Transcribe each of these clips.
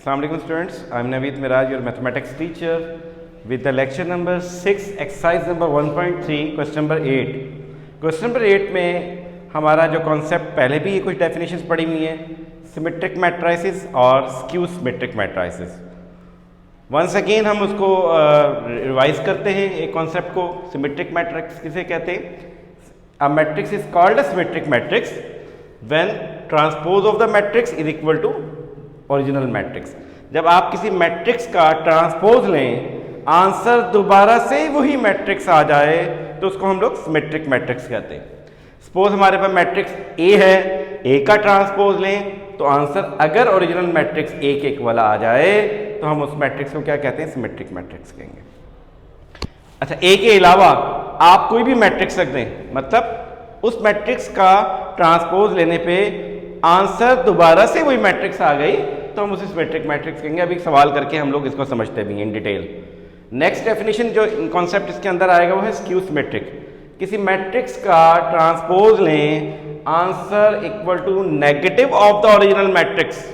Assalamu alaikum students, I am Naveed Miraj, your mathematics teacher with the lecture number 6, exercise number 1.3, question number 8. Question number 8 में हमारा जो concept पहले भी कुछ definitions पढ़ी हुई हैं, सिमेट्रिक मैट्रिसेस और skew symmetric matrices. Once again हम उसको रिवाइज करते हैं एक कॉन्सेप्ट को. सिमेट्रिक मैट्रिक्स किसे कहते हैं? A matrix is called a symmetric matrix when transpose of the matrix is equal to original matrix. जब आप किसी मैट्रिक्स का ट्रांसपोज लें, आंसर दोबारा से वही मैट्रिक्स आ जाए तो उसको हम लोग सिमेट्रिक मैट्रिक्स कहते हैं. सपोज हमारे पास मैट्रिक्स ए है, ए का ट्रांसपोज लें तो आंसर अगर ओरिजिनल मैट्रिक्स ए के इक्वल आ जाए तो हम उस मैट्रिक्स को क्या कहते हैं? सिमेट्रिक मैट्रिक्स कहेंगे. अच्छा, ए के अलावा आप कोई भी मैट्रिक्स रख दें, मतलब उस मैट्रिक्स का ट्रांसपोज लेने पे आंसर दोबारा से वही मैट्रिक्स आ गई तो हम उसे सिमेट्रिक मैट्रिक्स कहेंगे. अभी सवाल करके हम लोग इसको समझते भी हैं इन डिटेल. नेक्स्ट डेफिनेशन जो कॉन्सेप्ट इसके अंदर आएगा वो है स्क्यू सिमेट्रिक. किसी मैट्रिक्स का ट्रांसपोज लें, answer equal to negative of the original matrix.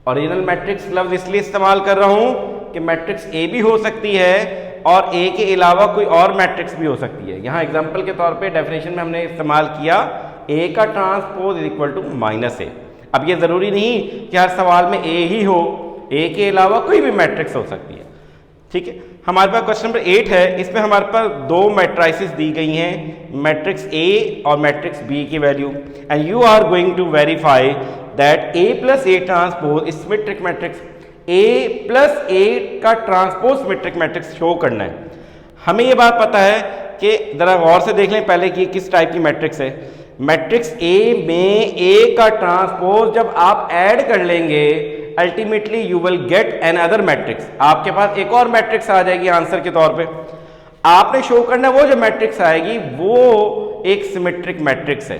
Original matrix लफ्ज इसलिए इस्तेमाल कर रहा हूं कि मैट्रिक्स ए भी हो सकती है और ए के अलावा कोई और मैट्रिक्स भी हो सकती है. यहां एग्जांपल के तौर पे डेफिनेशन में हमने इस्तेमाल किया ए का transpose is equal to minus A. अब ये जरूरी नहीं कि हर सवाल में ए ही हो, ए के अलावा कोई भी मैट्रिक्स हो सकती है. ठीक है, हमारे पास क्वेश्चन नंबर 8 है. इसमें हमारे पास दो मैट्रिसेस दी गई हैं, मैट्रिक्स ए और मैट्रिक्स बी की value, and you are going to verify that A plus A transpose is symmetric matrix. A plus A का ट्रांसपोज सिमेट्रिक मैट्रिक्स शो करना है. हमें ये बात पता है कि जरा गौर से देख लें पहले कि किस टाइप की मैट्रिक्स है. मैट्रिक्स ए में ए का ट्रांसपोज जब आप ऐड कर लेंगे ultimately you will get an other matrix. आपके पास एक और मैट्रिक्स आ जाएगी आंसर के तौर पे. आपने शो करना वो जो मैट्रिक्स आएगी वो एक सिमेट्रिक मैट्रिक्स है.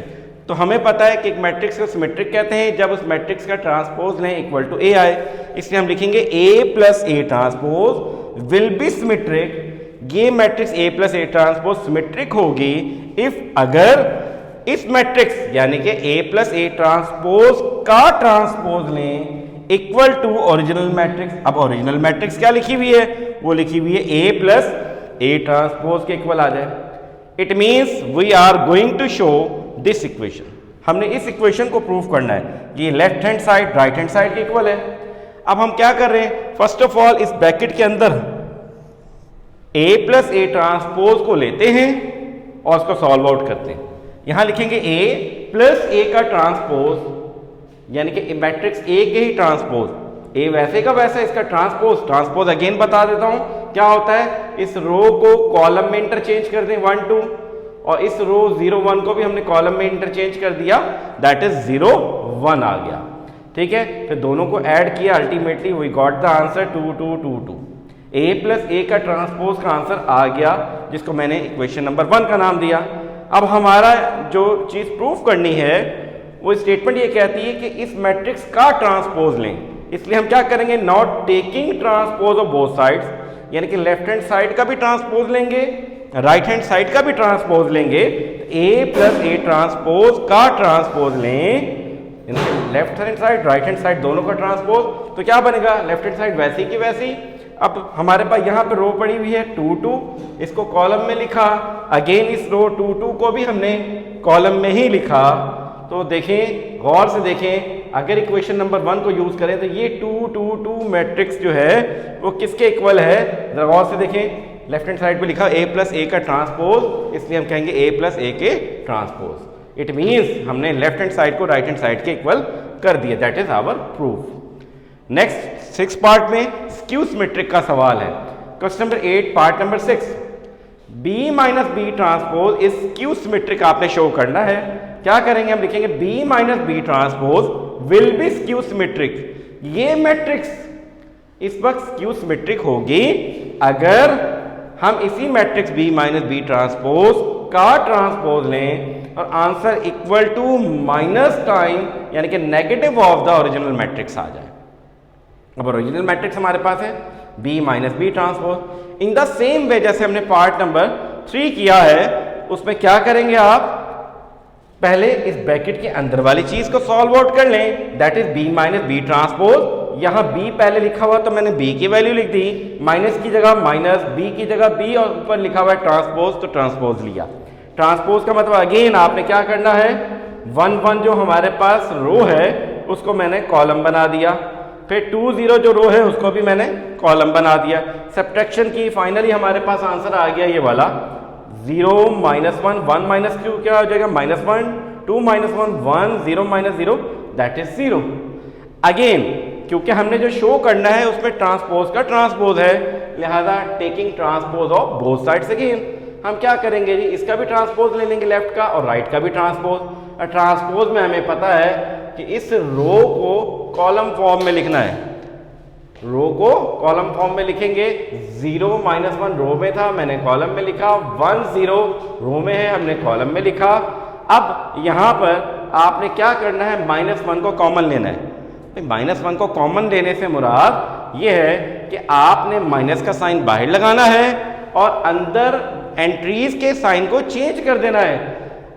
तो हमें पता है कि एक मैट्रिक्स को सिमेट्रिक कहते हैं जब उस मैट्रिक्स का ट्रांसपोज लें इक्वल टू ए आए. इसलिए हम लिखेंगे A plus A transpose will be symmetric. ये matrix A plus A transpose symmetric होगी इफ अगर इस मैट्रिक्स यानी कि ए प्लस ए ट्रांसपोज का ट्रांसपोज लें इक्वल टू ओरिजिनल मैट्रिक्स. अब ओरिजिनल मैट्रिक्स क्या लिखी हुई है? वो लिखी हुई है ए प्लस ए ट्रांसपोज के इक्वल आ जाए. It means we are going to show this equation. हमने इस इक्वेशन को प्रूव करना है. ये left hand side right hand side के इक्वल है. अब हम क्या कर रहे हैं? फर्स्ट ऑफ ऑल इस ब्रैकेट के अंदर ए प्लस ए ट्रांसपोज को लेते हैं और उसको सॉल्व आउट करते हैं. यहां लिखेंगे ए प्लस ए का ट्रांसपोज यानी कि मैट्रिक्स ए के ही ट्रांसपोज. ए वैसे का वैसा इसका ट्रांसपोज अगेन बता देता हूं क्या होता है. इस रो को कॉलम में इंटरचेंज कर दें 1 2 और इस रो 0 1 को भी हमने कॉलम में इंटरचेंज कर दिया, दैट इज 0 1 आ गया. ठीक है, फिर दोनों को ऐड किया, ultimately we got the answer 2 2 2 2. A plus A का ट्रांसपोज का आंसर आ गया जिसको मैंने इक्वेशन नंबर 1 का नाम दिया. अब हमारा जो चीज प्रूफ करनी है वो स्टेटमेंट ये कहती है कि इस मैट्रिक्स का ट्रांसपोज लें. इसलिए हम क्या करेंगे? Not taking transpose of both sides, यानी कि लेफ्ट हैंड साइड का भी ट्रांसपोज लेंगे, राइट हैंड साइड का भी ट्रांसपोज लेंगे. ए प्लस ए ट्रांसपोज का ट्रांसपोज लें, left hand side right hand side दोनों का ट्रांसपोज. तो क्या बनेगा? लेफ्ट हैंड साइड वैसी की वैसी. अब हमारे पास यहाँ पे रो पड़ी हुई है 2 2, इसको कॉलम में लिखा. अगेन इस रो 2 2 को भी हमने कॉलम में ही लिखा. तो देखें, गौर से देखें, अगर इक्वेशन नंबर 1 को यूज करें तो ये 2 2 2 मैट्रिक्स जो है वो किसके इक्वल है? जरा गौर से देखें, लेफ्ट हैंड साइड पे लिखा ए प्लस ए का ट्रांसपोज, इसलिए हम कहेंगे ए प्लस ए के ट्रांसपोज. इट मीन्स हमने लेफ्ट हैंड साइड को राइट हैंड साइड के इक्वल कर दिया. That is our proof. Next 6 part में स्क्यू सिमेट्रिक का सवाल है. Question number 8 part number 6, B minus B transpose is skew symmetric आपने शो करना है. क्या करेंगे? हम लिखेंगे B minus B transpose will be skew symmetric. ये मैट्रिक्स इस वक्त स्क्यू सिमेट्रिक होगी अगर हम इसी matrix B minus B transpose का ट्रांसपोज लें और answer equal to minus time यानी कि negative of the original matrix आ जाए. अब ओरिजिनल मैट्रिक्स हमारे पास है B minus B transpose. In the same way जैसे हमने पार्ट नंबर 3 किया है उसमें क्या करेंगे आप? पहले इस ब्रैकेट के अंदर वाली चीज को सॉल्व आउट कर लें, that is B minus B transpose यहाँ b पहले लिखा हुआ तो मैंने b की वैल्यू लिख दी, माइनस की जगह माइनस, b की जगह b और ऊपर लिखा हुआ है ट्रांसपोज तो ट्रांसपोज लिया। ट्रांसपोज का मतलब अगेन आपने क्या करना है, 1 1 जो हमारे पास रो है उसको मैंने कॉलम बना दिया, फिर 2 0 जो रो है उसको भी मैंने कॉलम बना दिया। सब्ट्रैक्शन की फाइनली हमारे पास आंसर आ गया ये वाला 0 -1 1 माइनस क्यू क्या हो जाएगा -1 2 -1 1 0 -0 दैट इज 0। अगेन क्योंकि हमने जो शो करना है उसमें ट्रांसपोज का ट्रांसपोज है, लिहाजा taking transpose of both sides again हम क्या करेंगे जी, इसका भी ट्रांसपोज ले लेंगे लेफ्ट का और राइट का भी ट्रांसपोज। और ट्रांसपोज में हमें पता है कि इस रो को कॉलम फॉर्म में लिखना है, रो को कॉलम फॉर्म में लिखेंगे। 0 -1 रो में था मैंने कॉलम में लिखा, 1 0 रो में है हमने कॉलम में लिखा। अब यहाँ पर आपने क्या करना है, -1 को कॉमन लेना है। -1 को कॉमन लेने से मुराद ये है कि आपने माइनस का साइन बाहर लगाना है और अंदर एंट्रीज के साइन को चेंज कर देना है।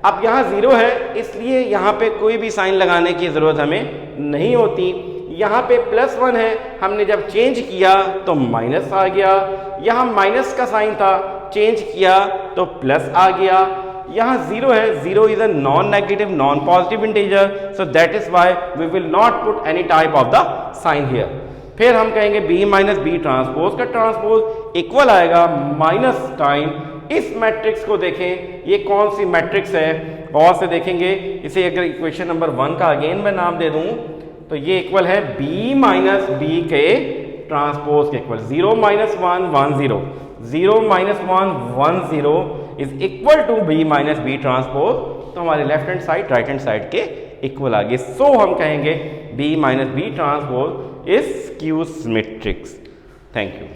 अब यहाँ 0 है इसलिए यहाँ पे कोई भी साइन लगाने की ज़रूरत हमें नहीं होती। यहाँ पे +1 है, हमने जब चेंज किया तो माइनस आ गया, यहाँ माइनस का साइन था चेंज किया तो प्लस आ गया। यहाँ 0 है, 0 is a non negative non positive integer, so that is why we will not put any type of the sign here. फिर हम कहेंगे b - b ट्रांसपोज का ट्रांसपोज इक्वल आएगा माइनस टाइम। इस मैट्रिक्स को देखें, ये कौन सी मैट्रिक्स है और से देखेंगे इसे। अगर इक्वेशन नंबर 1 का अगेन मैं नाम दे दूं तो ये इक्वल है b - b के ट्रांसपोज के equal. 0 - 1 1 0 0 - 1 1 0 is equal to b - b transpose. तो हमारे left hand side right hand side के इक्वल आ गए। सो हम कहेंगे b - b transpose is skew symmetrics. Thank you.